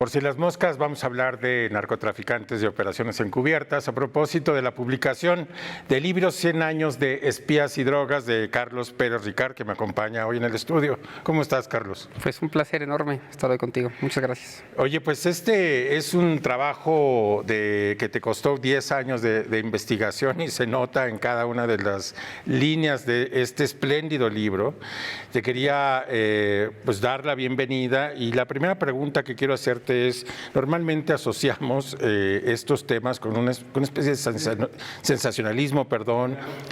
Por si las moscas, vamos a hablar de narcotraficantes y operaciones encubiertas a propósito de la publicación del libro 100 años de espías y drogas de Carlos Pérez Ricard, que me acompaña hoy en el estudio. ¿Cómo estás, Carlos? Pues un placer enorme estar hoy contigo. Muchas gracias. Oye, pues este es un trabajo que te costó 10 años de investigación y se nota en cada una de las líneas de este espléndido libro. Te quería pues dar la bienvenida y la primera pregunta que quiero hacerte es, normalmente asociamos estos temas con una especie de sensacionalismo,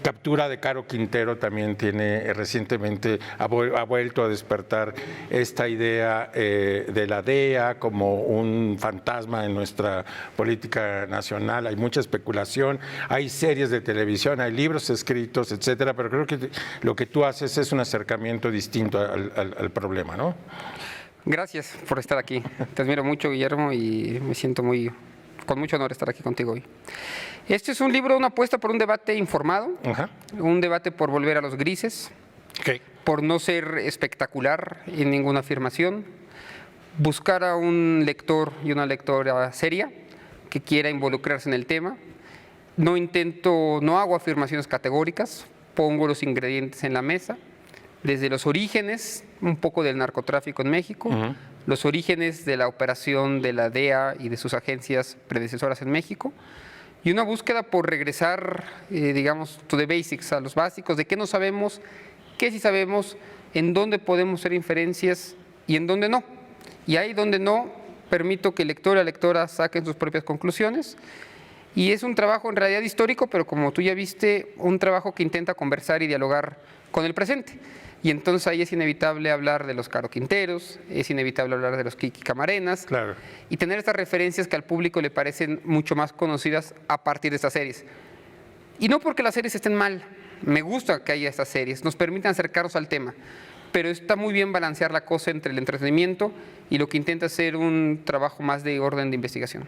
captura de Caro Quintero también tiene recientemente, ha vuelto a despertar esta idea de la DEA como un fantasma en nuestra política nacional. Hay mucha especulación, hay series de televisión, hay libros escritos, etcétera, pero creo que lo que tú haces es un acercamiento distinto al problema, ¿no? Gracias por estar aquí. Te admiro mucho, Guillermo, y me siento con mucho honor estar aquí contigo hoy. Este es un libro, una apuesta por un debate informado, un debate por volver a los grises, por no ser espectacular en ninguna afirmación, buscar a un lector y una lectora seria que quiera involucrarse en el tema. No hago afirmaciones categóricas, pongo los ingredientes en la mesa, desde los orígenes, un poco del narcotráfico en México, los orígenes de la operación de la DEA y de sus agencias predecesoras en México, y una búsqueda por regresar, digamos, to the basics, a los básicos, de qué no sabemos, qué sí sabemos, en dónde podemos hacer inferencias y en dónde no. Y ahí donde no, permito que el lector y la lectora saquen sus propias conclusiones. Y es un trabajo en realidad histórico, pero como tú ya viste, un trabajo que intenta conversar y dialogar con el presente. Y entonces ahí es inevitable hablar de los Caro Quinteros, es inevitable hablar de los Kiki Camarenas, claro, y tener estas referencias que al público le parecen mucho más conocidas a partir de estas series. Y no porque las series estén mal, me gusta que haya estas series, nos permiten acercarnos al tema, pero está muy bien balancear la cosa entre el entretenimiento y lo que intenta ser un trabajo más de orden de investigación.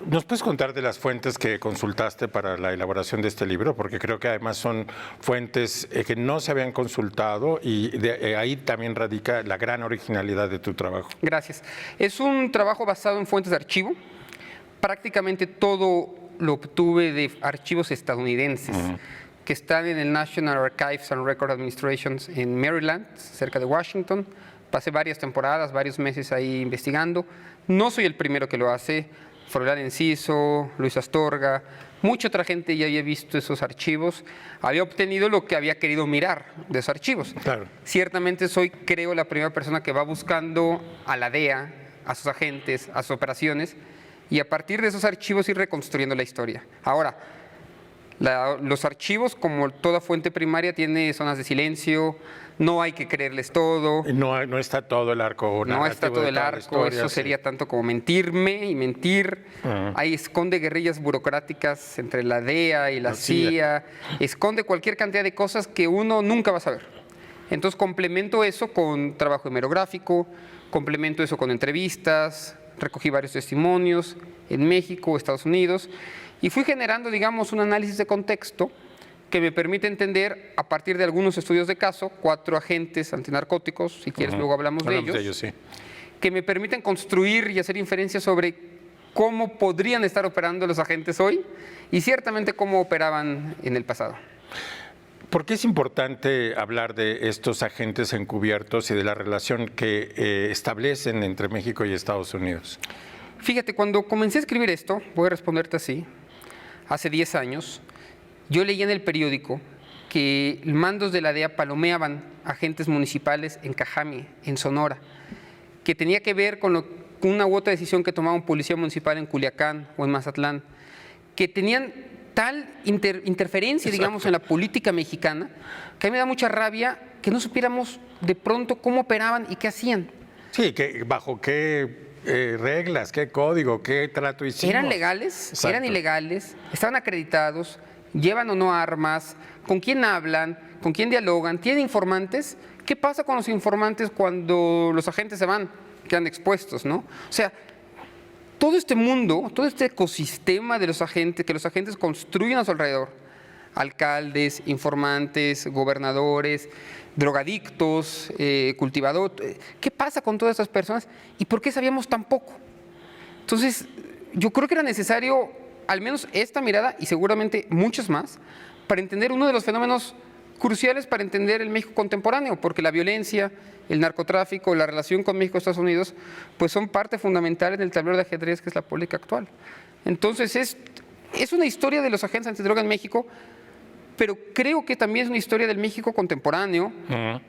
¿Nos puedes contar de las fuentes que consultaste para la elaboración de este libro? Porque creo que además son fuentes que no se habían consultado y ahí también radica la gran originalidad de tu trabajo. Gracias. Es un trabajo basado en fuentes de archivo. Prácticamente todo lo obtuve de archivos estadounidenses que están en el National Archives and Record Administrations en Maryland, cerca de Washington. Pasé varias temporadas, varios meses ahí investigando. No soy el primero que lo hace. Froilán Enciso, Luis Astorga, mucha otra gente ya había visto esos archivos, había obtenido lo que había querido mirar de esos archivos. Claro. Ciertamente soy, creo, la primera persona que va buscando a la DEA, a sus agentes, a sus operaciones, y a partir de esos archivos ir reconstruyendo la historia. Ahora, los archivos, como toda fuente primaria, tiene zonas de silencio, no hay que creerles todo. No está todo el arco. No está todo el arco, eso sería tanto como mentirme y mentir. Ahí esconde guerrillas burocráticas entre la DEA y la CIA, esconde cualquier cantidad de cosas que uno nunca va a saber. Entonces complemento eso con trabajo hemerográfico, complemento eso con entrevistas, recogí varios testimonios en México, Estados Unidos, y fui generando, digamos, un análisis de contexto que me permite entender, a partir de algunos estudios de caso, 4 agentes antinarcóticos, si quieres luego hablamos de ellos, sí, que me permiten construir y hacer inferencias sobre cómo podrían estar operando los agentes hoy y ciertamente cómo operaban en el pasado. ¿Por qué es importante hablar de estos agentes encubiertos y de la relación que establecen entre México y Estados Unidos? Fíjate, cuando comencé a escribir esto, voy a responderte así, hace 10 años, yo leí en el periódico que mandos de la DEA palomeaban agentes municipales en Cajamie, en Sonora, que tenía que ver con una u otra decisión que tomaba un policía municipal en Culiacán o en Mazatlán, que tenían tal interferencia, digamos, en la política mexicana, que a mí me da mucha rabia que no supiéramos de pronto cómo operaban y qué hacían. Sí, bajo qué reglas, qué código, qué trato hicimos. ¿Eran legales? Exacto. ¿Eran ilegales? ¿Estaban acreditados? ¿Llevan o no armas? ¿Con quién hablan? ¿Con quién dialogan? ¿Tienen informantes? ¿Qué pasa con los informantes cuando los agentes se van? Quedan expuestos, ¿no? O sea, todo este mundo, todo este ecosistema de los agentes, que los agentes construyen a su alrededor, alcaldes, informantes, gobernadores, drogadictos, cultivadores, ¿qué pasa con todas esas personas y por qué sabíamos tan poco? Entonces, yo creo que era necesario al menos esta mirada y seguramente muchas más para entender uno de los fenómenos cruciales para entender el México contemporáneo, porque la violencia, el narcotráfico, la relación con México y Estados Unidos, pues son parte fundamental en el tablero de ajedrez que es la política actual. Entonces, es una historia de los agentes antidroga en México, pero creo que también es una historia del México contemporáneo,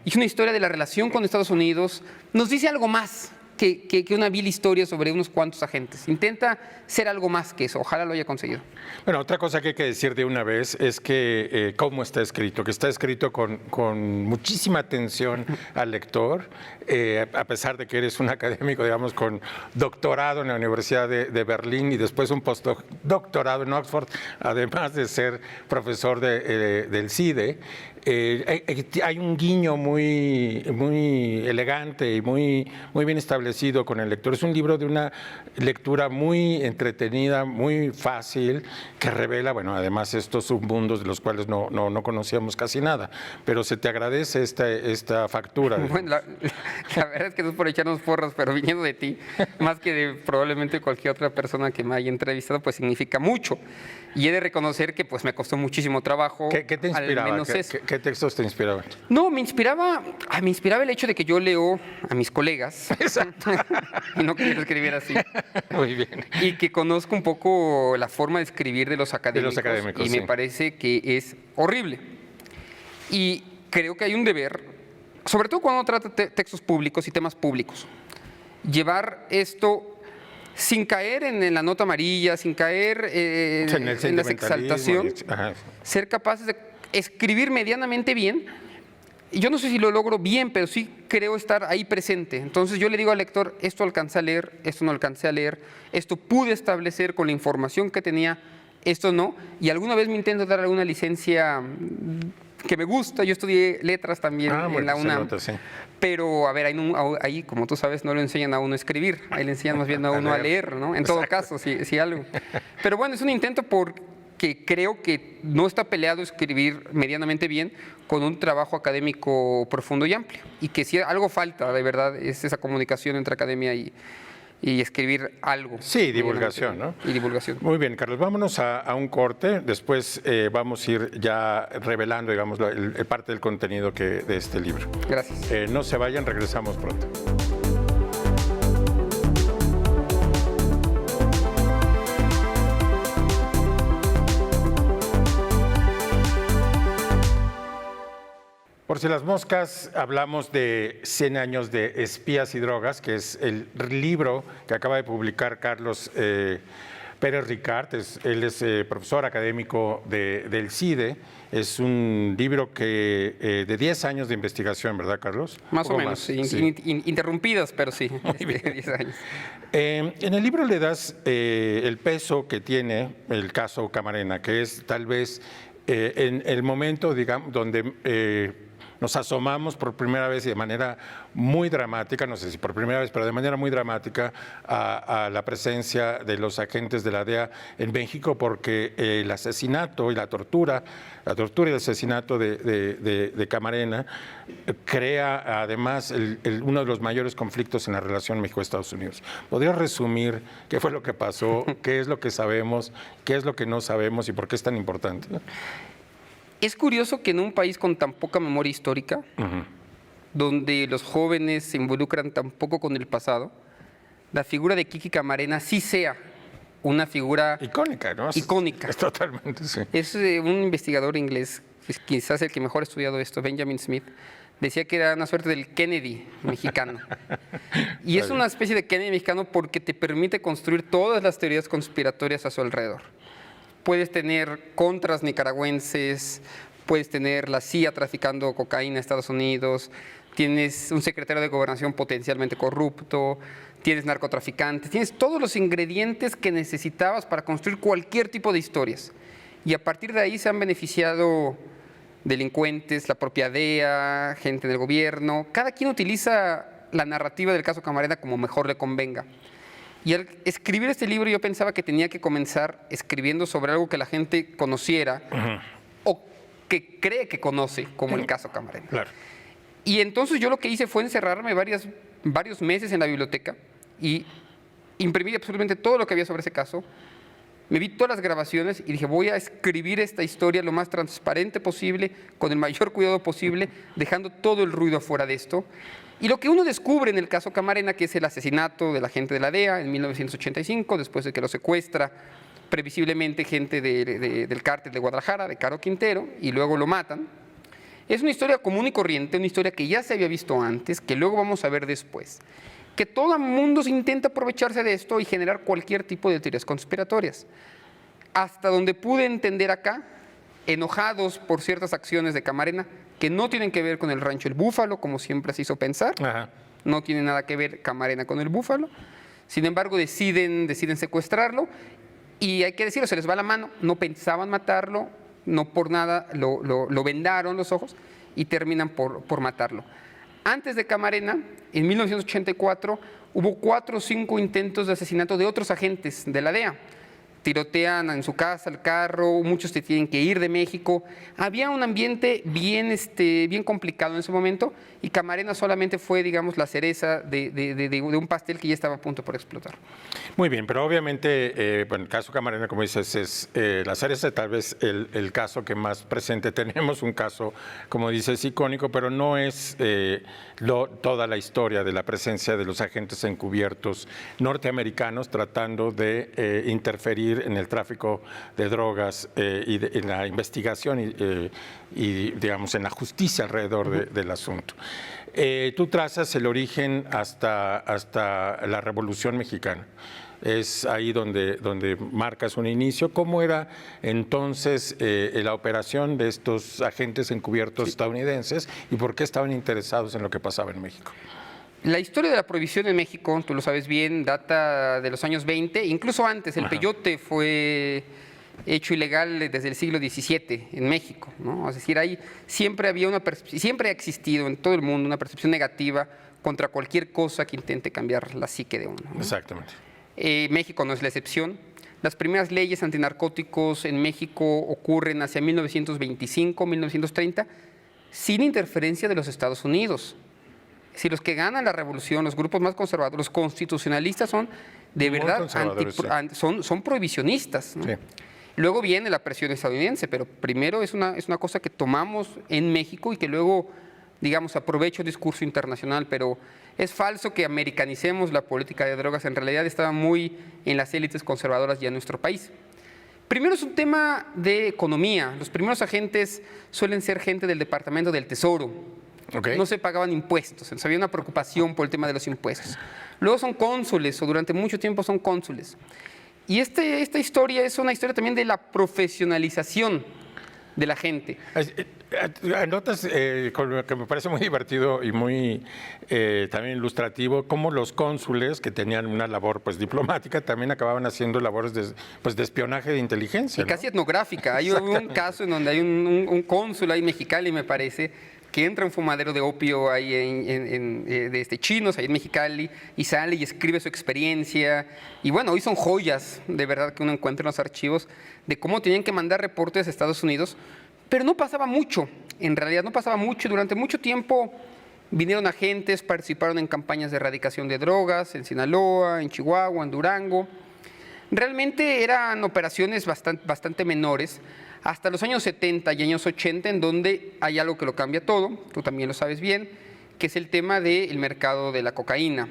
y es una historia de la relación con Estados Unidos. Nos dice algo más que una vil historia sobre unos cuantos agentes. Intenta ser algo más que eso. Ojalá lo haya conseguido. Bueno, otra cosa que hay que decir de una vez es que cómo está escrito, que está escrito con muchísima atención al lector, a pesar de que eres un académico, digamos, con doctorado en la Universidad de Berlín y después un postdoctorado en Oxford, además de ser profesor del CIDE. Hay un guiño muy elegante y muy bien establecido con el lector. Es un libro de una lectura muy entretenida, muy fácil, que revela, bueno, además estos submundos de los cuales no conocíamos casi nada, pero se te agradece esta factura. Bueno, la verdad es que no es por echarnos porras, pero viniendo de ti, más que de probablemente cualquier otra persona que me haya entrevistado, pues significa mucho. Y he de reconocer que pues me costó muchísimo trabajo. ¿Qué te inspiraba? Al menos eso. ¿Qué textos te inspiraban? No, me inspiraba el hecho de que yo leo a mis colegas. Exacto. Y no quiero escribir así. Muy bien. Y que conozco un poco la forma de escribir de los académicos. Y sí. me parece que es horrible. Y creo que hay un deber, sobre todo cuando trata textos públicos y temas públicos, llevar esto sin caer en la nota amarilla, sin caer en la exaltación, ser capaces de escribir medianamente bien. Yo no sé si lo logro bien, pero sí creo estar ahí presente. Entonces yo le digo al lector, esto alcancé a leer, esto no alcancé a leer, esto pude establecer con la información que tenía, esto no. Y alguna vez me intento dar alguna licencia que me gusta. Yo estudié letras también en la UNAM. Nota, sí. Pero, a ver, ahí, como tú sabes, no le enseñan a uno a escribir, ahí le enseñan más bien a uno a leer, ¿no? En todo caso, si algo. Pero bueno, es un intento porque creo que no está peleado escribir medianamente bien con un trabajo académico profundo y amplio. Y que si algo falta, de verdad, es esa comunicación entre academia y escribir algo. Sí, divulgación, ¿no? Y divulgación. Muy bien, Carlos, vámonos a un corte. Después vamos a ir ya revelando, digamos, parte del contenido de este libro. Gracias. No se vayan, regresamos pronto. Por si las moscas, hablamos de 100 años de espías y drogas, que es el libro que acaba de publicar Carlos Pérez Ricart. Él es profesor académico del CIDE. Es un libro de 10 años de investigación, ¿verdad, Carlos? Más o menos, sí. Interrumpidas, pero sí, 10 años. En el libro le das el peso que tiene el caso Camarena, que es tal vez en el momento, digamos, donde nos asomamos por primera vez y de manera muy dramática, no sé si por primera vez, pero de manera muy dramática a la presencia de los agentes de la DEA en México, porque el asesinato y la tortura y el asesinato de Camarena crea además uno de los mayores conflictos en la relación México-Estados Unidos. ¿Podrías resumir qué fue lo que pasó, qué es lo que sabemos, qué es lo que no sabemos y por qué es tan importante? Es curioso que en un país con tan poca memoria histórica, donde los jóvenes se involucran tan poco con el pasado, la figura de Kiki Camarena sí sea una figura icónica, ¿no? Icónica. Es totalmente, sí. Es un investigador inglés, quizás el que mejor ha estudiado esto, Benjamin Smith, decía que era una suerte del Kennedy mexicano. Y es una especie de Kennedy mexicano porque te permite construir todas las teorías conspiratorias a su alrededor. Puedes tener contras nicaragüenses, puedes tener la CIA traficando cocaína a Estados Unidos, tienes un secretario de gobernación potencialmente corrupto, tienes narcotraficantes, tienes todos los ingredientes que necesitabas para construir cualquier tipo de historias. Y a partir de ahí se han beneficiado delincuentes, la propia DEA, gente del gobierno. Cada quien utiliza la narrativa del caso Camarena como mejor le convenga. Y al escribir este libro yo pensaba que tenía que comenzar escribiendo sobre algo que la gente conociera o que cree que conoce, como el caso Camarena. Claro. Y entonces yo lo que hice fue encerrarme varios meses en la biblioteca y imprimí absolutamente todo lo que había sobre ese caso, me vi todas las grabaciones y dije, voy a escribir esta historia lo más transparente posible, con el mayor cuidado posible, dejando todo el ruido afuera de esto. Y lo que uno descubre en el caso Camarena, que es el asesinato del agente de la DEA en 1985, después de que lo secuestra previsiblemente gente del cártel de Guadalajara, de Caro Quintero, y luego lo matan, es una historia común y corriente, una historia que ya se había visto antes, que luego vamos a ver después. Que todo el mundo intenta aprovecharse de esto y generar cualquier tipo de teorías conspiratorias. Hasta donde pude entender acá, enojados por ciertas acciones de Camarena que no tienen que ver con el rancho El Búfalo, como siempre se hizo pensar. Ajá. No tiene nada que ver Camarena con el Búfalo. Sin embargo, deciden secuestrarlo y hay que decirlo, se les va la mano. No pensaban matarlo, no por nada lo vendaron los ojos y terminan por matarlo. Antes de Camarena, en 1984, hubo 4 o 5 intentos de asesinato de otros agentes de la DEA. Tirotean en su casa, el carro, muchos se tienen que ir de México. Había un ambiente bien complicado en ese momento y Camarena solamente fue, digamos, la cereza de un pastel que ya estaba a punto por explotar. Muy bien, pero obviamente, bueno, el caso Camarena, como dices, es la cereza, tal vez el caso que más presente tenemos, un caso, como dices, icónico, pero no es toda la historia de la presencia de los agentes encubiertos norteamericanos tratando de interferir en el tráfico de drogas y en la investigación y, digamos, en la justicia alrededor del asunto. Tú trazas el origen hasta la Revolución Mexicana. Es ahí donde marcas un inicio. ¿Cómo era entonces la operación de estos agentes encubiertos estadounidenses y por qué estaban interesados en lo que pasaba en México? La historia de la prohibición en México, tú lo sabes bien, data de los años 20, incluso antes. El peyote fue hecho ilegal desde el siglo XVII en México, ¿no? Es decir, ahí siempre ha existido en todo el mundo una percepción negativa contra cualquier cosa que intente cambiar la psique de uno, ¿no? Exactamente. México no es la excepción. Las primeras leyes antinarcóticos en México ocurren hacia 1925, 1930, sin interferencia de los Estados Unidos. Si los que ganan la revolución, los grupos más conservadores, los constitucionalistas son de verdad son prohibicionistas, ¿no? Sí. Luego viene la presión estadounidense, pero primero es una cosa que tomamos en México y que luego, digamos, aprovecho el discurso internacional, pero es falso que americanicemos la política de drogas. En realidad estaba muy en las élites conservadoras ya en nuestro país. Primero es un tema de economía. Los primeros agentes suelen ser gente del Departamento del Tesoro. Okay. No se pagaban impuestos, entonces había una preocupación por el tema de los impuestos. Luego son cónsules, o durante mucho tiempo son cónsules. Y esta historia es una historia también de la profesionalización de la gente. Anotas, con lo que me parece muy divertido y muy también ilustrativo, cómo los cónsules que tenían una labor pues diplomática también acababan haciendo labores de espionaje de inteligencia. Y casi etnográfica. Hay un caso en donde hay un cónsul ahí en Mexicali, me parece, que entra un fumadero de opio ahí de chinos ahí en Mexicali y sale y escribe su experiencia. Y bueno, hoy son joyas de verdad que uno encuentra en los archivos de cómo tenían que mandar reportes a Estados Unidos, pero no pasaba mucho, en realidad no pasaba mucho. Durante mucho tiempo vinieron agentes, participaron en campañas de erradicación de drogas en Sinaloa, en Chihuahua, en Durango. Realmente eran operaciones bastante menores, hasta los años 70 y años 80, en donde hay algo que lo cambia todo, tú también lo sabes bien, que es el tema del mercado de la cocaína,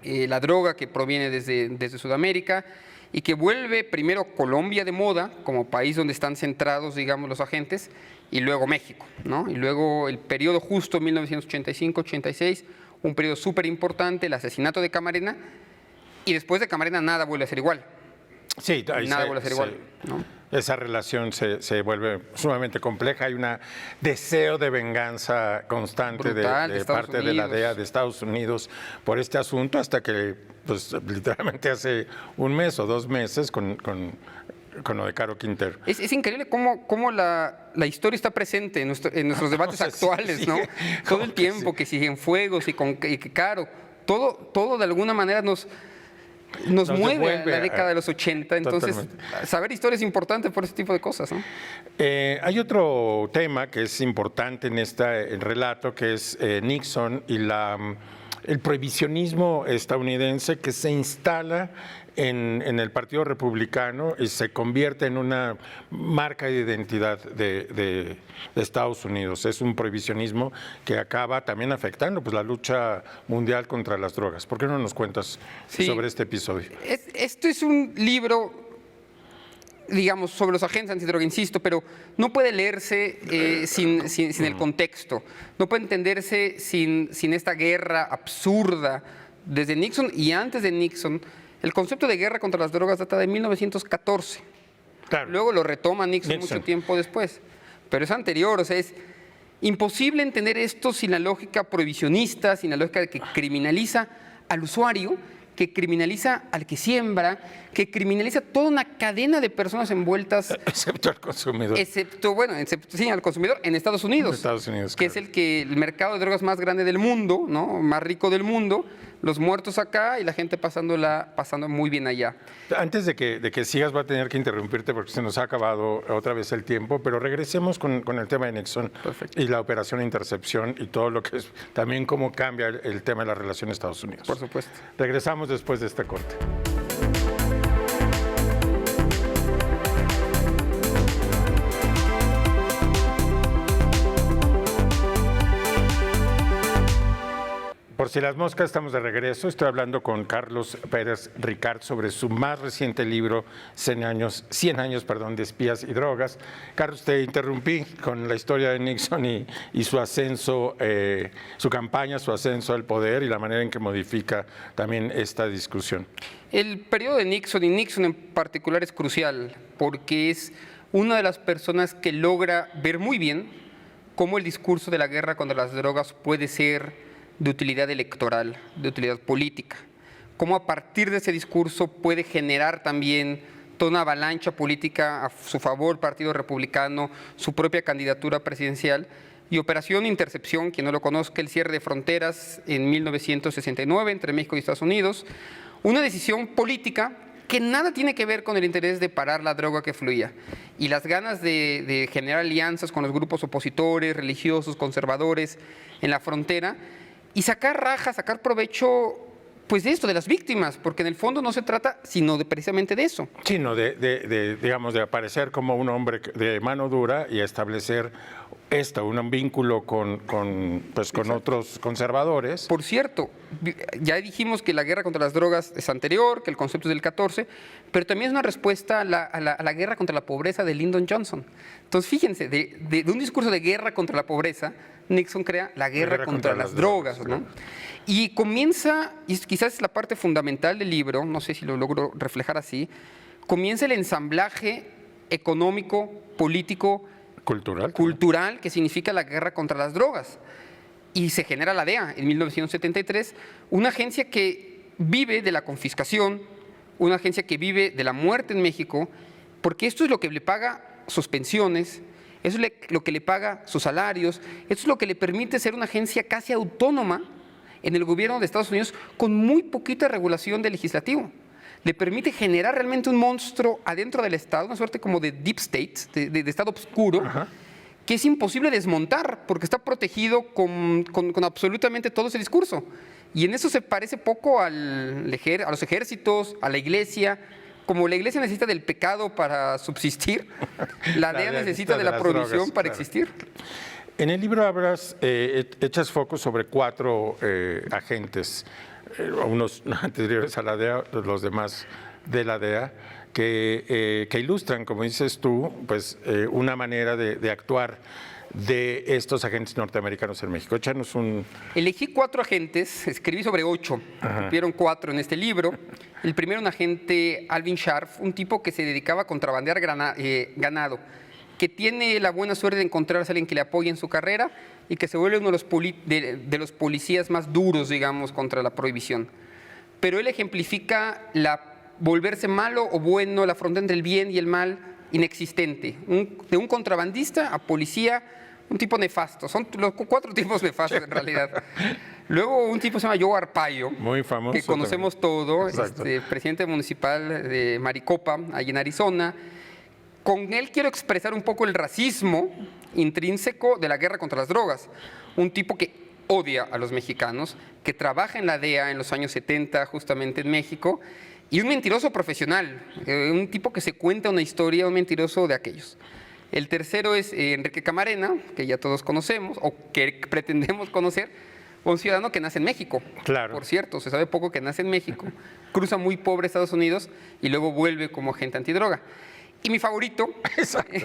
la droga que proviene desde Sudamérica y que vuelve primero Colombia de moda, como país donde están centrados, digamos, los agentes, y luego México, ¿no? Y luego el periodo justo 1985-86, un periodo súper importante, el asesinato de Camarena, y después de Camarena nada vuelve a ser igual. Sí, nada vuelve a ser igual, ¿no? Esa relación se vuelve sumamente compleja. Hay un deseo de venganza constante brutal, de parte de la DEA de Estados Unidos por este asunto, hasta que pues, literalmente hace un mes o 2 meses con lo de Caro Quintero. Es increíble cómo la historia está presente en nuestros debates actuales, sí, ¿no? Todo el tiempo, que si en Fuegos y que Caro, todo de alguna manera nos mueve a la década de los 80, entonces totalmente. Saber historia es importante por ese tipo de cosas, ¿no? Hay otro tema que es importante en el relato, que es Nixon y el prohibicionismo estadounidense que se instala en el Partido Republicano y se convierte en una marca de identidad de Estados Unidos. Es un prohibicionismo que acaba también afectando pues, la lucha mundial contra las drogas. ¿Por qué no nos cuentas sobre este episodio? Esto es un libro, digamos, sobre los agentes antidroga, insisto, pero no puede leerse sin el contexto, no puede entenderse sin esta guerra absurda desde Nixon y antes de Nixon. El concepto de guerra contra las drogas data de 1914. Claro. Luego lo retoma Nixon mucho tiempo después, pero es anterior, o sea, es imposible entender esto sin la lógica prohibicionista, sin la lógica que criminaliza al usuario, que criminaliza al que que criminaliza toda una cadena de personas envueltas. Excepto al consumidor. Excepto al consumidor en Estados Unidos. Estados Unidos, que claro. es el mercado de drogas más grande del mundo, ¿no? Más rico del mundo. Los muertos acá y la gente pasando muy bien allá. Antes de que sigas, va a tener que interrumpirte porque se nos ha acabado otra vez el tiempo, pero regresemos con el tema de Nixon. Perfecto. Y la operación Intercepción y todo lo que es, también cómo cambia el tema de la relación Estados Unidos. Por supuesto. Regresamos después de este corte. Por si las moscas, estamos de regreso. Estoy hablando con Carlos Pérez Ricart sobre su más reciente libro, 100 años de espías y drogas. Carlos, te interrumpí con la historia de Nixon y su ascenso, su campaña, su ascenso al poder y la manera en que modifica también esta discusión. El periodo de Nixon, y Nixon en particular, es crucial porque es una de las personas que logra ver muy bien cómo el discurso de la guerra contra las drogas puede ser de utilidad electoral, de utilidad política. Cómo a partir de ese discurso puede generar también toda una avalancha política a su favor, Partido Republicano, su propia candidatura presidencial. Y Operación Intercepción, quien no lo conozca, el cierre de fronteras en 1969 entre México y Estados Unidos. Una decisión política que nada tiene que ver con el interés de parar la droga que fluía. Y las ganas de generar alianzas con los grupos opositores, religiosos, conservadores en la frontera, y sacar raja, sacar provecho pues de esto, de las víctimas, porque en el fondo no se trata sino precisamente de eso. Sino digamos, de aparecer como un hombre de mano dura y establecer un vínculo con otros conservadores. Por cierto, ya dijimos que la guerra contra las drogas es anterior, que el concepto es del 14, pero también es una respuesta a la guerra contra la pobreza de Lyndon Johnson. Entonces, fíjense, de un discurso de guerra contra la pobreza, Nixon crea la guerra contra las drogas, ¿no? Claro. Y comienza, y quizás es la parte fundamental del libro, no sé si lo logro reflejar así, comienza el ensamblaje económico, político, cultural que significa la guerra contra las drogas. Y se genera la DEA en 1973, una agencia que vive de la confiscación, una agencia que vive de la muerte en México, porque esto es lo que le paga sus pensiones, eso es lo que le paga sus salarios, esto es lo que le permite ser una agencia casi autónoma en el gobierno de Estados Unidos con muy poquita regulación del legislativo. Le permite generar realmente un monstruo adentro del Estado, una suerte como de deep state, de Estado oscuro, que es imposible desmontar porque está protegido con absolutamente todo ese discurso. Y en eso se parece poco a los ejércitos, a la iglesia. Como la iglesia necesita del pecado para subsistir, la DEA necesita de la prohibición para existir. En el libro echas foco sobre 4 agentes, unos anteriores a la DEA, los demás de la DEA, que ilustran, como dices tú, pues una manera de actuar de estos agentes norteamericanos en México. Échanos un... Elegí 4 agentes, escribí sobre 8, hubieron 4 en este libro. El primero, un agente, Alvin Scharf, un tipo que se dedicaba a contrabandear ganado, que tiene la buena suerte de encontrarse a alguien que le apoye en su carrera y que se vuelve uno de los policías más duros, digamos, contra la prohibición. Pero él ejemplifica volverse malo o bueno, la frontera entre el bien y el mal inexistente. De un contrabandista a policía, un tipo nefasto. Son los 4 tipos nefastos en realidad. Luego un tipo se llama Joe Arpaio, muy famoso, que conocemos todo, presidente municipal de Maricopa, allí en Arizona. Con él quiero expresar un poco el racismo intrínseco de la guerra contra las drogas. Un tipo que odia a los mexicanos, que trabaja en la DEA en los años 70 justamente en México, y un mentiroso profesional, un tipo que se cuenta una historia, un mentiroso de aquellos. El tercero es Enrique Camarena, que ya todos conocemos, o que pretendemos conocer, un ciudadano que nace en México. Claro. Por cierto, se sabe poco que nace en México, cruza muy pobre Estados Unidos y luego vuelve como agente antidroga. Y mi favorito,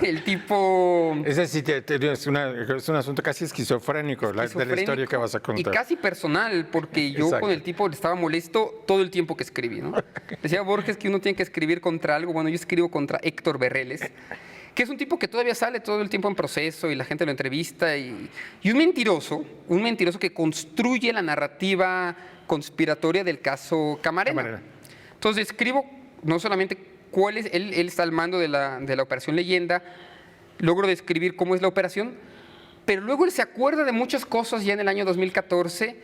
el tipo... Ese sí es un asunto casi esquizofrénico, de la historia que vas a contar. Y casi personal, porque yo Exacto. con el tipo estaba molesto todo el tiempo que escribí, ¿no? Decía Borges que uno tiene que escribir contra algo. Bueno, yo escribo contra Héctor Berreles, que es un tipo que todavía sale todo el tiempo en proceso y la gente lo entrevista. Y un mentiroso que construye la narrativa conspiratoria del caso Camarena. Entonces escribo no solamente cuál es, él está al mando de la Operación Leyenda, logro describir cómo es la operación, pero luego él se acuerda de muchas cosas ya en el año 2014,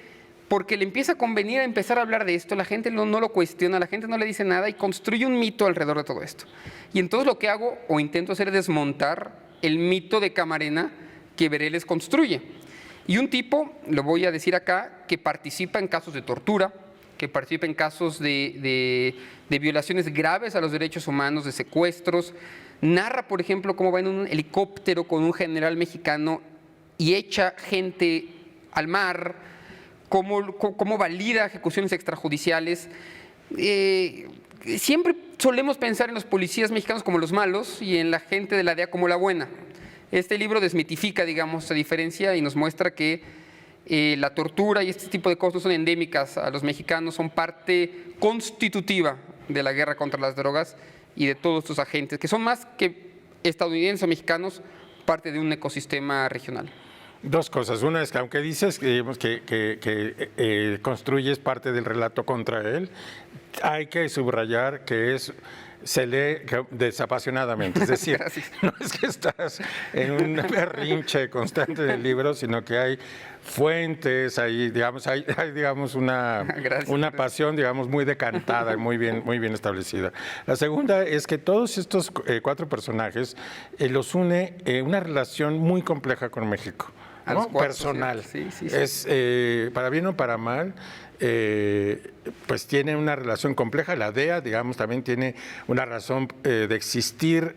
porque le empieza a convenir a empezar a hablar de esto, la gente no lo cuestiona, la gente no le dice nada y construye un mito alrededor de todo esto. Y entonces lo que hago o intento hacer es desmontar el mito de Camarena que Berreles construye. Y un tipo, lo voy a decir acá, que participa en casos de tortura, que participa en casos de violaciones graves a los derechos humanos, de secuestros. Narra, por ejemplo, cómo va en un helicóptero con un general mexicano y echa gente al mar, cómo valida ejecuciones extrajudiciales. Siempre solemos pensar en los policías mexicanos como los malos y en la gente de la DEA como la buena. Este libro desmitifica, digamos, esa diferencia y nos muestra que la tortura y este tipo de cosas no son endémicas a los mexicanos, son parte constitutiva de la guerra contra las drogas y de todos estos agentes, que son más que estadounidenses o mexicanos, parte de un ecosistema regional. Dos cosas. Una es que aunque dices que construyes parte del relato contra él, hay que subrayar que se lee desapasionadamente, es decir, no es que estás en un berrinche constante del libro, sino que hay fuentes, hay digamos una pasión, digamos, muy decantada y muy bien establecida. La segunda es que todos estos 4 personajes los une una relación muy compleja con México, ¿no? Personal. Sí. Es para bien o para mal. Pues tiene una relación compleja. La DEA, digamos, también tiene una razón de existir.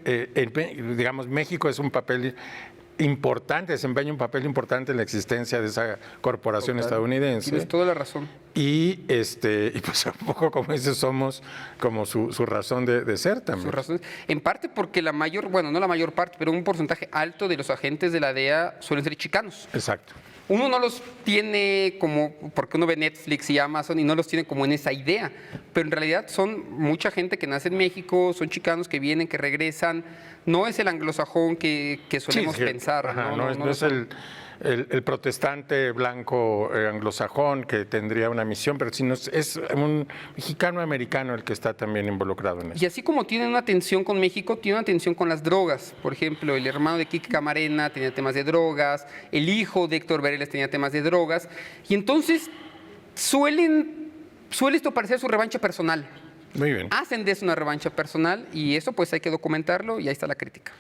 Digamos, México es un papel importante, desempeña un papel importante en la existencia de esa corporación estadounidense. Tienes toda la razón. Y pues un poco, como dices, somos como su razón de ser también. Su razón, en parte porque la mayor, bueno, no la mayor parte, pero un porcentaje alto de los agentes de la DEA suelen ser chicanos. Exacto. Uno no los tiene como, porque uno ve Netflix y Amazon y no los tiene como en esa idea, pero en realidad son mucha gente que nace en México, son chicanos que vienen, que regresan, no es el anglosajón que solemos pensar. Ajá, no es el protestante blanco anglosajón que tendría una misión, pero sino es un mexicano americano el que está también involucrado en eso. Y así como tiene una tensión con México, tiene una tensión con las drogas. Por ejemplo, el hermano de Quique Camarena tenía temas de drogas, el hijo de Héctor Berreles tenía temas de drogas, y entonces suele esto parecer su revancha personal. Muy bien. Hacen de eso una revancha personal y eso pues hay que documentarlo y ahí está la crítica.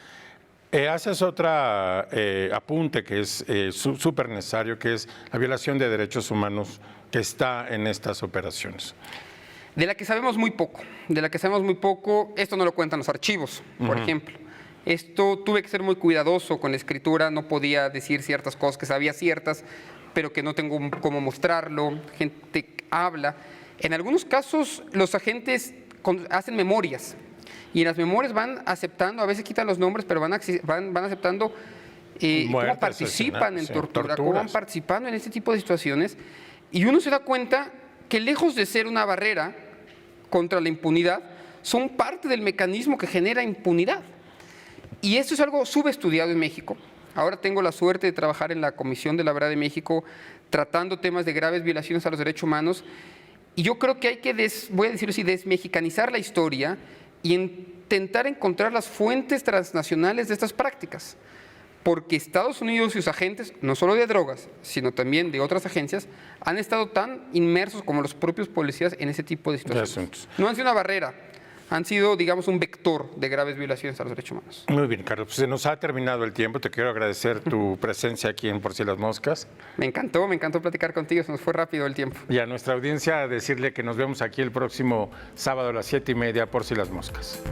Haces otra apunte que es súper necesario, que es la violación de derechos humanos que está en estas operaciones. De la que sabemos muy poco, esto no lo cuentan los archivos, por ejemplo. Esto tuve que ser muy cuidadoso con la escritura, no podía decir ciertas cosas que sabía ciertas, pero que no tengo cómo mostrarlo, gente habla. En algunos casos los agentes hacen memorias. Y en las memorias van aceptando, a veces quitan los nombres, pero van aceptando cómo participan en tortura, cómo van participando en este tipo de situaciones. Y uno se da cuenta que lejos de ser una barrera contra la impunidad, son parte del mecanismo que genera impunidad. Y esto es algo subestudiado en México. Ahora tengo la suerte de trabajar en la Comisión de la Verdad de México, tratando temas de graves violaciones a los derechos humanos. Y yo creo que hay que, voy a decirlo así, desmexicanizar la historia y intentar encontrar las fuentes transnacionales de estas prácticas, porque Estados Unidos y sus agentes, no solo de drogas, sino también de otras agencias, han estado tan inmersos como los propios policías en ese tipo de situaciones. No han sido una barrera, han sido, digamos, un vector de graves violaciones a los derechos humanos. Muy bien, Carlos. Pues se nos ha terminado el tiempo. Te quiero agradecer tu presencia aquí en Por si las moscas. Me encantó platicar contigo, se nos fue rápido el tiempo. Y a nuestra audiencia decirle que nos vemos aquí el próximo sábado a las 7:30 Por si las moscas.